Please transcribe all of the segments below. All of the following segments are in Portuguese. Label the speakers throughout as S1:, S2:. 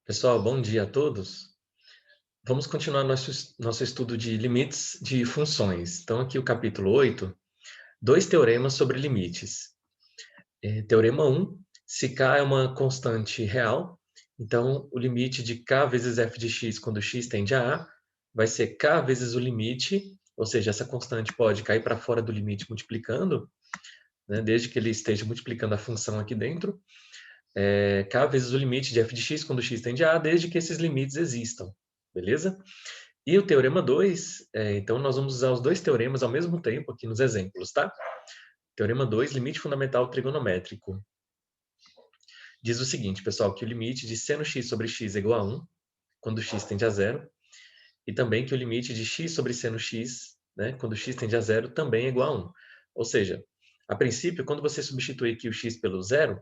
S1: Pessoal, bom dia a todos. Vamos continuar nosso estudo de limites de funções. Então, aqui o capítulo 8, dois teoremas sobre limites. Teorema 1, se k é uma constante real, então o limite de k vezes f de x quando x tende a vai ser k vezes o limite, ou seja, essa constante pode cair para fora do limite multiplicando, né, desde que ele esteja multiplicando a função aqui dentro, k vezes o limite de f de x quando x tende a desde que esses limites existam, beleza? E o teorema 2, então nós vamos usar os dois teoremas ao mesmo tempo aqui nos exemplos, tá? Teorema 2, limite fundamental trigonométrico. Diz o seguinte, pessoal, que o limite de seno x sobre x é igual a 1, quando x tende a zero, e também que o limite de x sobre seno x, né, quando x tende a zero, também é igual a 1. Ou seja, a princípio, quando você substituir aqui o x pelo zero,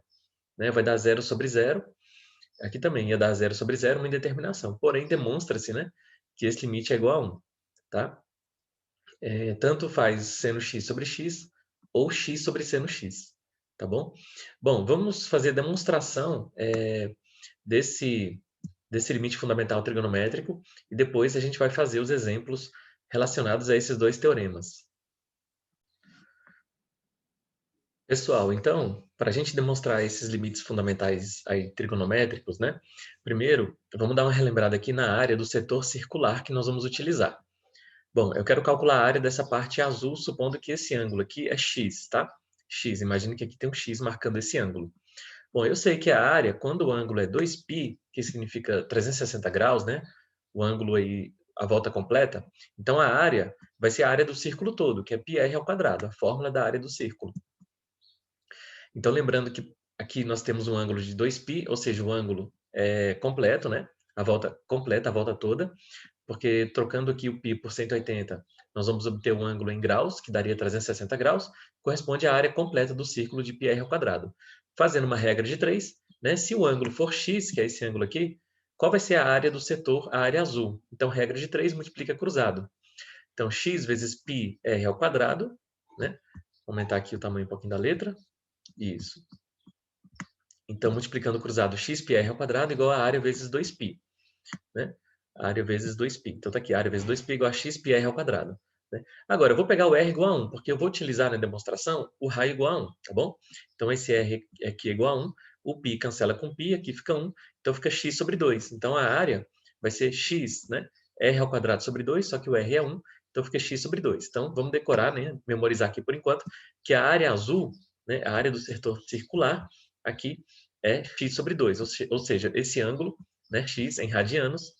S1: né, vai dar zero sobre zero. Aqui também ia dar zero sobre zero, uma indeterminação. Porém, demonstra-se, né, que esse limite é igual a 1, tá? Tanto faz seno x sobre x ou x sobre seno x, tá bom? Bom, vamos fazer a demonstração desse, desse limite fundamental trigonométrico e depois a gente vai fazer os exemplos relacionados a esses dois teoremas. Pessoal, então, para a gente demonstrar esses limites fundamentais aí, trigonométricos, né? Primeiro, vamos dar uma relembrada aqui na área do setor circular que nós vamos utilizar. Bom, eu quero calcular a área dessa parte azul, supondo que esse ângulo aqui é x, tá? X, imagine que aqui tem um x marcando esse ângulo. Bom, eu sei que a área, quando o ângulo é 2π, que significa 360 graus, né? O ângulo aí, a volta completa. Então, a área vai ser a área do círculo todo, que é πr ao quadrado, a fórmula da área do círculo. Então, lembrando que aqui nós temos um ângulo de 2π, ou seja, o ângulo é completo, né? A volta completa, a volta toda, porque trocando aqui o π por 180, nós vamos obter um ângulo em graus, que daria 360 graus, corresponde à área completa do círculo de πr ao quadrado. Fazendo uma regra de 3, né? Se o ângulo for x, que é esse ângulo aqui, qual vai ser a área do setor, a área azul? Então, regra de 3 multiplica cruzado. Então, x vezes πr ao quadrado, né? Vou aumentar aqui o tamanho um pouquinho da letra. Isso. Então, multiplicando o cruzado, xπr ao quadrado igual a área vezes 2π, né? Área vezes 2π. Então, está aqui, área vezes 2π igual a xπr ao quadrado. Né? Agora, eu vou pegar o r igual a 1, porque eu vou utilizar na demonstração o raio igual a 1, tá bom? Então, esse r aqui é igual a 1, o π cancela com π, aqui fica 1, então fica x sobre 2. Então, a área vai ser x, né? R ao quadrado sobre 2, só que o r é 1, então fica x sobre 2. Então, vamos decorar, né? Memorizar aqui por enquanto, que a área azul, né? A área do setor circular, aqui é x sobre 2, ou seja, esse ângulo, né? X em radianos,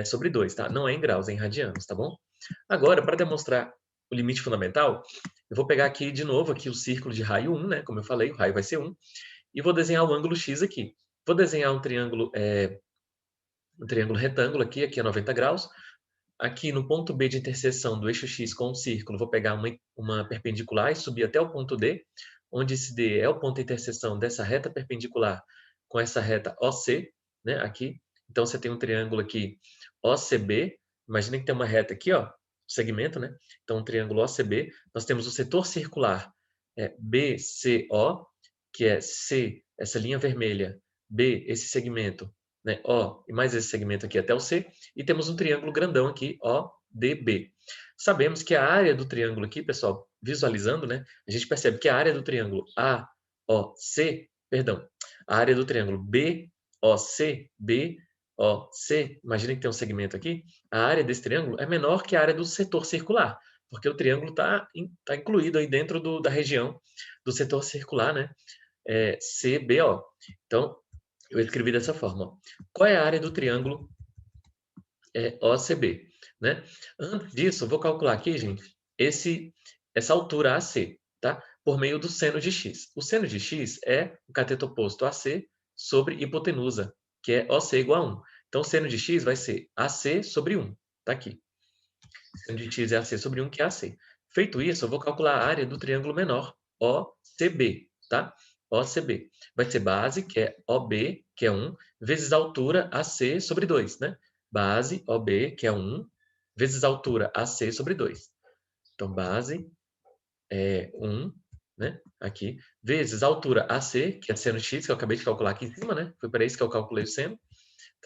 S1: sobre 2, tá? Não é em graus, é em radianos, tá bom? Agora, para demonstrar o limite fundamental, eu vou pegar aqui de novo aqui o círculo de raio 1, né? Como eu falei, o raio vai ser 1, e vou desenhar o ângulo x aqui. Vou desenhar um triângulo retângulo aqui é 90 graus. Aqui no ponto B de interseção do eixo x com o círculo, vou pegar uma perpendicular e subir até o ponto D, onde esse D é o ponto de interseção dessa reta perpendicular com essa reta OC, né, aqui. Então, você tem um triângulo aqui OCB. Imagina que tem uma reta aqui, ó, segmento, né? Então, um triângulo OCB. Nós temos o setor circular BCO, que é C, essa linha vermelha, B, esse segmento, né, O, e mais esse segmento aqui até o C, e temos um triângulo grandão aqui, ODB. Sabemos que a área do triângulo aqui, pessoal, visualizando, né, a gente percebe que a área do triângulo AOC, perdão, a área do triângulo BOC, imagina que tem um segmento aqui, a área desse triângulo é menor que a área do setor circular, porque o triângulo está incluído aí dentro da região do setor circular, né, CBO. Então, eu escrevi dessa forma. Ó. Qual é a área do triângulo OCB? Né? Antes disso, eu vou calcular aqui, gente, essa altura AC, tá? Por meio do seno de x. O seno de x é o cateto oposto AC sobre hipotenusa, que é OC igual a 1. Então, o seno de x vai ser AC sobre 1. Tá aqui. O seno de x é AC sobre 1, que é AC. Feito isso, eu vou calcular a área do triângulo menor, OCB, tá? OCB. Vai ser base, que é OB, que é 1, vezes a altura AC sobre 2, né? Base, OB, que é 1, vezes a altura AC sobre 2. Então, base é 1, né? Aqui, vezes a altura AC, que é seno de x, que eu acabei de calcular aqui em cima, né? Foi para isso que eu calculei o seno.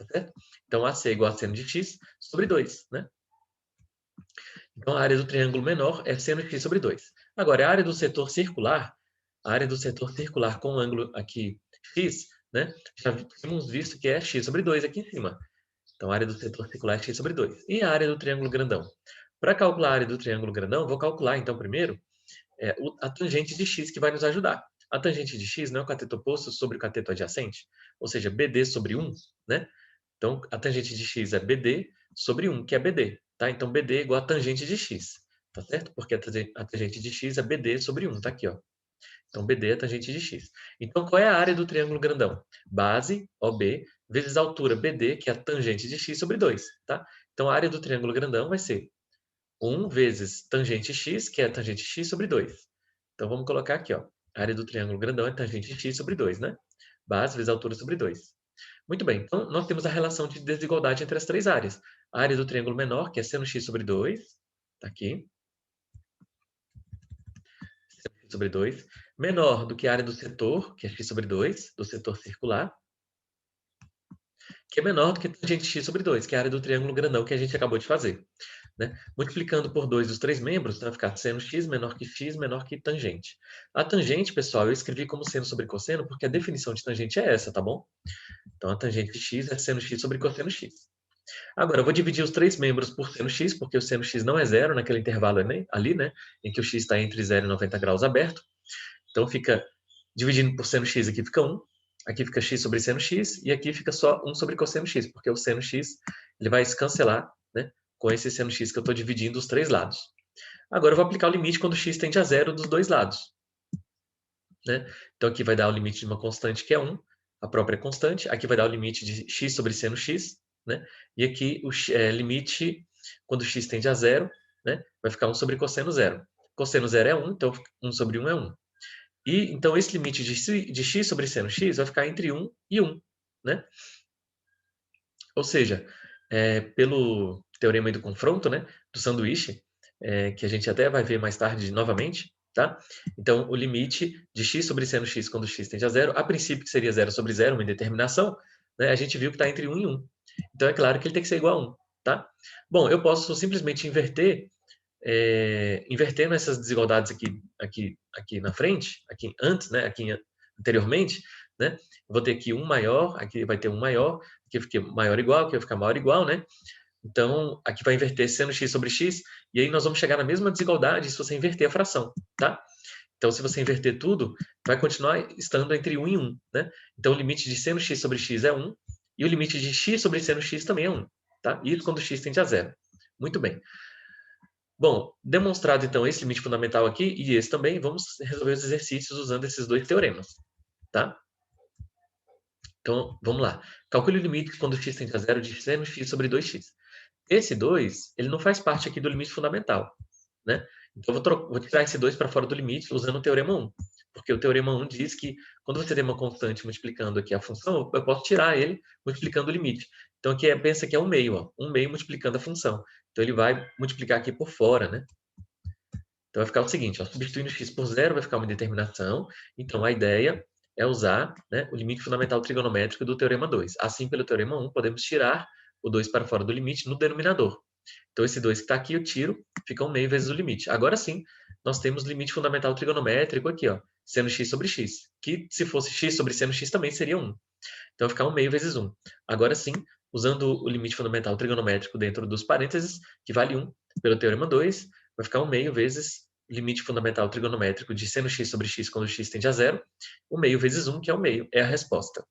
S1: tá certo? Então, AC é igual a seno de x sobre 2, né? Então, a área do triângulo menor é seno de x sobre 2. Agora, a área do setor circular, a área do setor circular com o ângulo aqui x, né? Já temos visto que é x sobre 2 aqui em cima. Então, a área do setor circular é x sobre 2. E a área do triângulo grandão? Para calcular a área do triângulo grandão, vou calcular, então, primeiro, a tangente de x que vai nos ajudar. A tangente de x não é o cateto oposto sobre o cateto adjacente, ou seja, BD sobre 1, né? Então, a tangente de x é BD sobre 1, que é BD, tá? Então, BD é igual a tangente de x, tá certo? Porque a tangente de x é BD sobre 1, tá aqui, ó. Então, BD é a tangente de x. Então, qual é a área do triângulo grandão? Base, OB, vezes a altura BD, que é a tangente de x sobre 2, tá? Então, a área do triângulo grandão vai ser 1 vezes tangente x, que é a tangente x sobre 2. Então, vamos colocar aqui, ó. A área do triângulo grandão é tangente x sobre 2, né? Base vezes altura sobre 2. Muito bem, então nós temos a relação de desigualdade entre as três áreas. A área do triângulo menor, que é seno x sobre 2, está aqui, seno x sobre 2, menor do que a área do setor, que é x sobre 2, do setor circular, que é menor do que tangente x sobre 2, que é a área do triângulo grandão que a gente acabou de fazer. Né? Multiplicando por 2 os três membros, vai ficar seno x menor que tangente. A tangente, pessoal, eu escrevi como seno sobre cosseno, porque a definição de tangente é essa, tá bom? Então, a tangente de x é seno x sobre cosseno x. Agora, eu vou dividir os três membros por seno x, porque o seno x não é zero naquele intervalo ali, né? Em que o x está entre 0 e 90 graus aberto. Então, fica dividindo por seno x, aqui fica 1. Aqui fica x sobre seno x, e aqui fica só 1 sobre cosseno x, porque o seno x ele vai se cancelar, né? Com esse seno x que eu estou dividindo os três lados. Agora, eu vou aplicar o limite quando x tende a zero dos dois lados. Né? Então, aqui vai dar o limite de uma constante que é 1, a própria constante. Aqui vai dar o limite de x sobre seno x. Né? E aqui o limite, quando x tende a zero, né? Vai ficar 1 sobre cosseno zero. Cosseno zero é 1, então 1 sobre 1 é 1. E, então, esse limite de x sobre seno x vai ficar entre 1 e 1. Né? Ou seja, pelo teorema do confronto, né, do sanduíche, que a gente até vai ver mais tarde novamente, tá? Então, o limite de x sobre seno x quando x tende a zero, a princípio que seria 0 sobre 0, uma indeterminação, né, a gente viu que está entre 1 e 1. Então, é claro que ele tem que ser igual a 1, tá? Bom, eu posso simplesmente invertendo essas desigualdades aqui na frente, aqui antes, né, aqui anteriormente, né? Eu vou ter aqui um maior, aqui vai ter um maior, aqui fica maior igual, aqui vai ficar maior igual, né? Então, aqui vai inverter seno x sobre x, e aí nós vamos chegar na mesma desigualdade se você inverter a fração, tá? Então, se você inverter tudo, vai continuar estando entre 1 e 1, né? Então, o limite de seno x sobre x é 1, e o limite de x sobre seno x também é 1, tá? Isso quando x tende a zero. Muito bem. Bom, demonstrado então esse limite fundamental aqui e esse também, vamos resolver os exercícios usando esses dois teoremas, tá? Então, vamos lá. Calcule o limite quando x tende a zero de seno x sobre 2x. Esse 2, ele não faz parte aqui do limite fundamental, né? Então, vou tirar esse 2 para fora do limite usando o teorema 1. Porque o teorema 1 diz que quando você tem uma constante multiplicando aqui a função, eu posso tirar ele multiplicando o limite. Então, aqui pensa que é 1 meio, ó, 1 meio multiplicando a função. Então, ele vai multiplicar aqui por fora, né? Então, vai ficar o seguinte, ó, substituindo x por zero vai ficar uma indeterminação. Então, a ideia é usar, né, o limite fundamental trigonométrico do teorema 2. Assim, pelo teorema 1, podemos tirar o 2 para fora do limite no denominador. Então, esse 2 que está aqui, eu tiro, fica 1 meio vezes o limite. Agora sim, nós temos limite fundamental trigonométrico aqui, ó, seno x sobre x, que se fosse x sobre seno x também seria 1. Então, vai ficar 1 meio vezes 1. Agora sim, usando o limite fundamental trigonométrico dentro dos parênteses, que vale 1, pelo teorema 2, vai ficar 1 meio vezes limite fundamental trigonométrico de seno x sobre x quando x tende a zero, 1 meio vezes 1, que é 1 meio, é a resposta.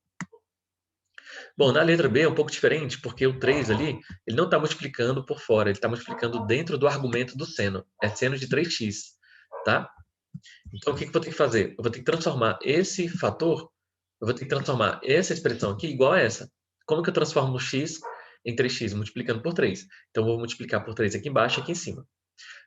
S1: Bom, na letra B é um pouco diferente, porque o 3 ali, ele não está multiplicando por fora, ele está multiplicando dentro do argumento do seno. É seno de 3x, tá? Então, o que eu vou ter que fazer? Eu vou ter que transformar esse fator, eu vou ter que transformar essa expressão aqui igual a essa. Como que eu transformo o x em 3x? Multiplicando por 3. Então, eu vou multiplicar por 3 aqui embaixo e aqui em cima.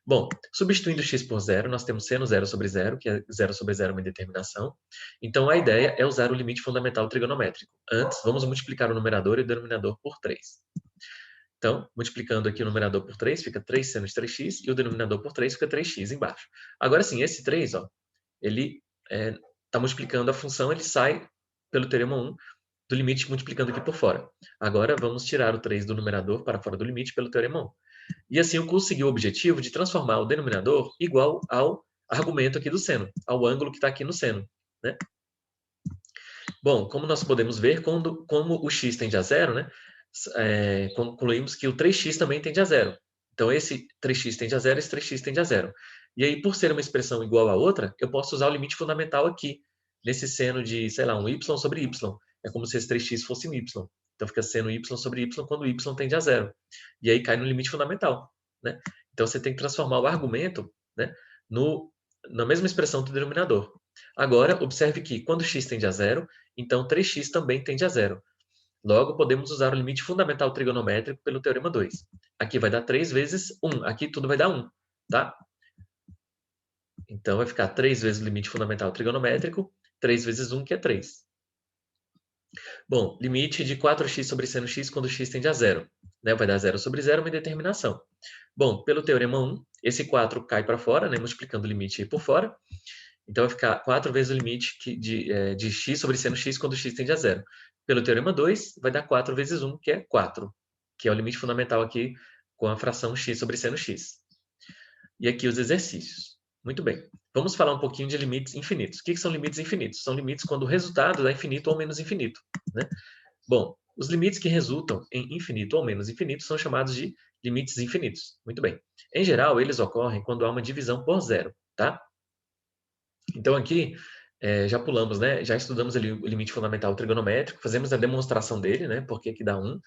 S1: Bom, substituindo x por zero, nós temos seno zero sobre zero, que é zero sobre zero é uma indeterminação. Então, a ideia é usar o limite fundamental trigonométrico. Antes, vamos multiplicar o numerador e o denominador por 3. Então, multiplicando aqui o numerador por 3, fica 3 seno de 3x, e o denominador por 3 fica 3x embaixo. Agora sim, esse 3, ó, ele está multiplicando a função, ele sai pelo teorema 1, do limite multiplicando aqui por fora. Agora, vamos tirar o 3 do numerador para fora do limite pelo teorema 1. E assim eu consegui o objetivo de transformar o denominador igual ao argumento aqui do seno, ao ângulo que está aqui no seno, né? Bom, como nós podemos ver, como o x tende a zero, né, concluímos que o 3x também tende a zero. Então, esse 3x tende a zero, esse 3x tende a zero. E aí, por ser uma expressão igual à outra, eu posso usar o limite fundamental aqui, nesse seno de, sei lá, um y sobre y. É como se esse 3x fosse um y. Então, fica seno y sobre y quando y tende a zero. E aí cai no limite fundamental, né? Então, você tem que transformar o argumento, né, na mesma expressão do denominador. Agora, observe que quando x tende a zero, então 3x também tende a zero. Logo, podemos usar o limite fundamental trigonométrico pelo teorema 2. Aqui vai dar 3 vezes 1. Aqui tudo vai dar 1, tá? Então, vai ficar 3 vezes o limite fundamental trigonométrico, 3 vezes 1, que é 3. Bom, limite de 4x sobre seno x quando x tende a zero. Né? Vai dar 0 sobre 0, uma indeterminação. Bom, pelo teorema 1, esse 4 cai para fora, né? Multiplicando o limite aí por fora. Então, vai ficar 4 vezes o limite de x sobre seno x quando x tende a zero. Pelo teorema 2, vai dar 4 vezes 1, que é 4, que é o limite fundamental aqui com a fração x sobre seno x. E aqui os exercícios. Muito bem. Vamos falar um pouquinho de limites infinitos. O que são limites infinitos? São limites quando o resultado dá infinito ou menos infinito, né? Bom, os limites que resultam em infinito ou menos infinito são chamados de limites infinitos. Muito bem. Em geral, eles ocorrem quando há uma divisão por zero, tá? Então, aqui, já pulamos, né? Já estudamos ali o limite fundamental trigonométrico, fazemos a demonstração dele, né? Porque aqui dá 1,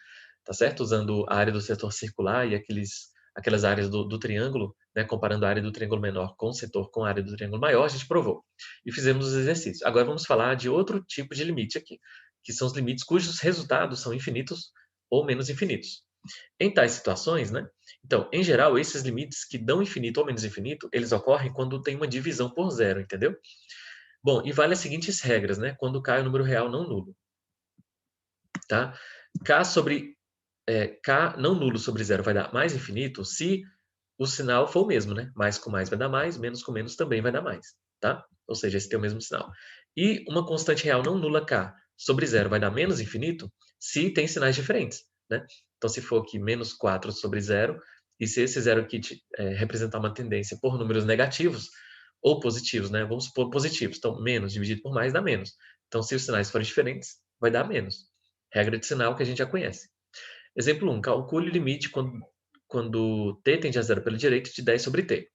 S1: tá certo? Usando a área do setor circular e aquelas áreas do triângulo, né? Comparando a área do triângulo menor com o setor com a área do triângulo maior, a gente provou. E fizemos os exercícios. Agora vamos falar de outro tipo de limite aqui, que são os limites cujos resultados são infinitos ou menos infinitos. Em tais situações, né? Então, em geral, esses limites que dão infinito ou menos infinito, eles ocorrem quando tem uma divisão por zero, entendeu? Bom, e vale as seguintes regras, né? Quando cai o número real não nulo, tá? K não nulo sobre zero vai dar mais infinito se o sinal for o mesmo, né? Mais com mais vai dar mais, menos com menos também vai dar mais, tá? Ou seja, esse tem o mesmo sinal. E uma constante real não nula K sobre zero vai dar menos infinito se tem sinais diferentes, né? Então, se for aqui menos 4 sobre zero, e se esse zero aqui representar uma tendência por números negativos ou positivos, né? Vamos supor positivos. Então, menos dividido por mais dá menos. Então, se os sinais forem diferentes, vai dar menos. Regra de sinal que a gente já conhece. Exemplo 1. Calcule o limite quando t tende a zero pela direita de 10 sobre t.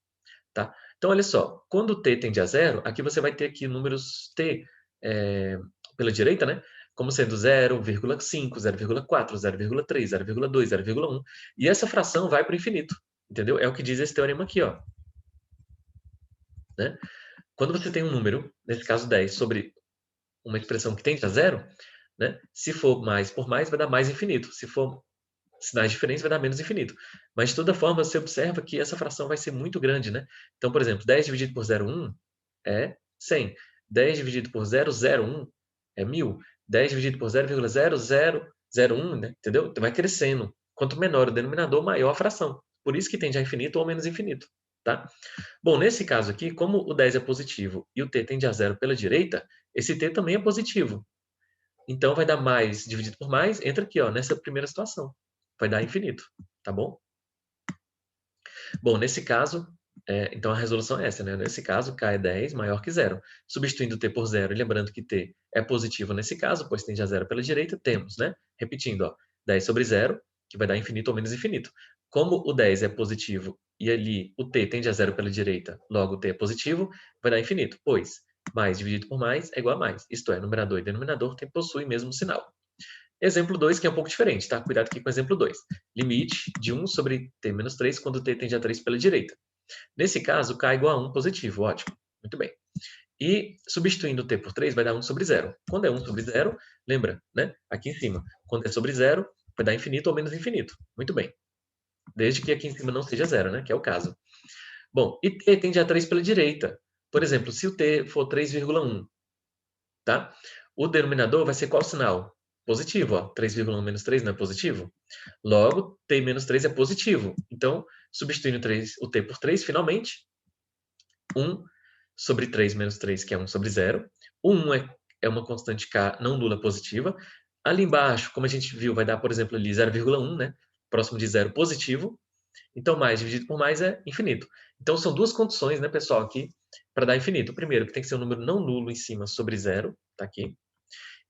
S1: Tá? Então, olha só. Quando t tende a zero, aqui você vai ter aqui números t pela direita, né? Como sendo 0,5, 0,4, 0,3, 0,2, 0,1. E essa fração vai para o infinito. Entendeu? É o que diz esse teorema aqui, ó. Né? Quando você tem um número, nesse caso 10, sobre uma expressão que tende a zero, né? Se for mais por mais, vai dar mais infinito. Se for sinais diferentes, vai dar menos infinito. Mas, de toda forma, você observa que essa fração vai ser muito grande, né? Então, por exemplo, 10 dividido por 0,1 é 100. 10 dividido por 0,01 é 1000. 10 dividido por 0,0001, né? Entendeu? Então, vai crescendo. Quanto menor o denominador, maior a fração. Por isso que tende a infinito ou menos infinito, tá? Bom, nesse caso aqui, como o 10 é positivo e o t tende a zero pela direita, esse t também é positivo. Então, vai dar mais dividido por mais, entra aqui, ó, nessa primeira situação. Vai dar infinito, tá bom? Bom, nesse caso, então a resolução é essa, né? Nesse caso, k é 10 maior que zero. Substituindo t por zero, e lembrando que t é positivo nesse caso, pois tende a zero pela direita, temos, né? Repetindo, ó, 10 sobre zero, que vai dar infinito ou menos infinito. Como o 10 é positivo e ali o t tende a zero pela direita, logo o t é positivo, vai dar infinito, pois mais dividido por mais é igual a mais. Isto é, numerador e denominador possuem o mesmo sinal. Exemplo 2, que é um pouco diferente, tá? Cuidado aqui com o exemplo 2. Limite de 1 sobre t menos 3 quando t tende a 3 pela direita. Nesse caso, k é igual a 1 positivo, ótimo. Muito bem. E substituindo t por 3 vai dar 1 sobre 0. Quando é 1 sobre 0, lembra, né? Aqui em cima, quando é sobre 0, vai dar infinito ou menos infinito. Muito bem. Desde que aqui em cima não seja 0, né? Que é o caso. Bom, e t tende a 3 pela direita. Por exemplo, se o t for 3,1, tá? O denominador vai ser qual sinal? Positivo, ó. 3,1 menos 3 não é positivo? Logo, t menos 3 é positivo. Então, substituindo o t por 3, finalmente, 1 sobre 3 menos 3, que é 1 sobre 0. O 1 é uma constante k não nula positiva. Ali embaixo, como a gente viu, vai dar, por exemplo, ali 0,1, né? Próximo de zero positivo. Então, mais dividido por mais é infinito. Então, são duas condições, né, pessoal, aqui, para dar infinito. Primeiro, que tem que ser um número não nulo em cima sobre zero, tá aqui.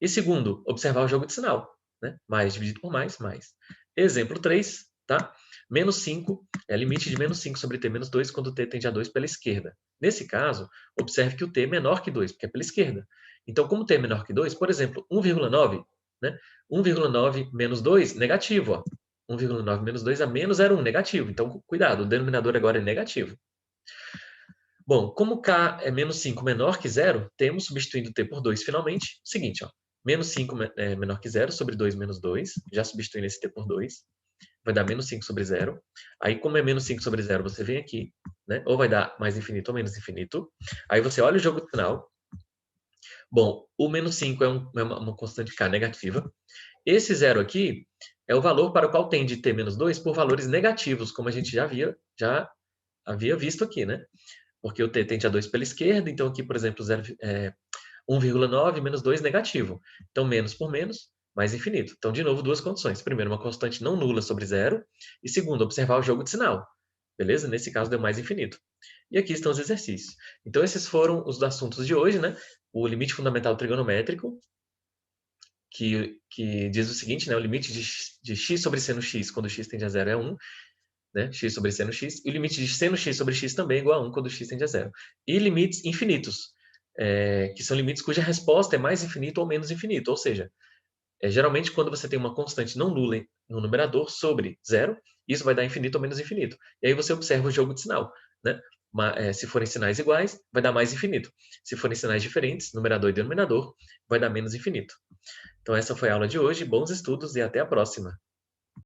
S1: E segundo, observar o jogo de sinal, né? Mais dividido por mais, mais. Exemplo 3, tá? Menos 5 é limite de menos 5 sobre t menos 2 quando t tende a 2 pela esquerda. Nesse caso, observe que o t é menor que 2, porque é pela esquerda. Então, como t é menor que 2, por exemplo, 1,9, né? 1,9 menos 2, negativo, ó. 1,9 menos 2 a menos 0,1, negativo. Então, cuidado, o denominador agora é negativo. Bom, como k é menos 5 menor que zero, temos, substituindo t por 2 finalmente, o seguinte, ó, menos 5 é menor que zero sobre 2 menos 2, já substituindo esse t por 2, vai dar menos 5 sobre zero. Aí, como é menos 5 sobre zero, você vem aqui, né? Ou vai dar mais infinito ou menos infinito. Aí você olha o jogo final. Bom, o menos 5 é uma constante k negativa. Esse zero aqui é o valor para o qual tende t menos 2 por valores negativos, como a gente já havia visto aqui, né? Porque o t tende a 2 pela esquerda, então aqui, por exemplo, 1,9 menos 2 negativo. Então, menos por menos, mais infinito. Então, de novo, duas condições. Primeiro, uma constante não nula sobre zero. E segundo, observar o jogo de sinal. Beleza? Nesse caso, deu mais infinito. E aqui estão os exercícios. Então, esses foram os assuntos de hoje, né? O limite fundamental trigonométrico, que diz o seguinte, né? O limite de x sobre seno x quando x tende a zero é 1, né? X sobre seno x, e o limite de seno x sobre x também é igual a 1 quando x tende a zero. E limites infinitos, que são limites cuja resposta é mais infinito ou menos infinito, ou seja, geralmente quando você tem uma constante não nula no numerador sobre zero, isso vai dar infinito ou menos infinito. E aí você observa o jogo de sinal, né? Se forem sinais iguais, vai dar mais infinito. Se forem sinais diferentes, numerador e denominador, vai dar menos infinito. Então essa foi a aula de hoje, bons estudos e até a próxima.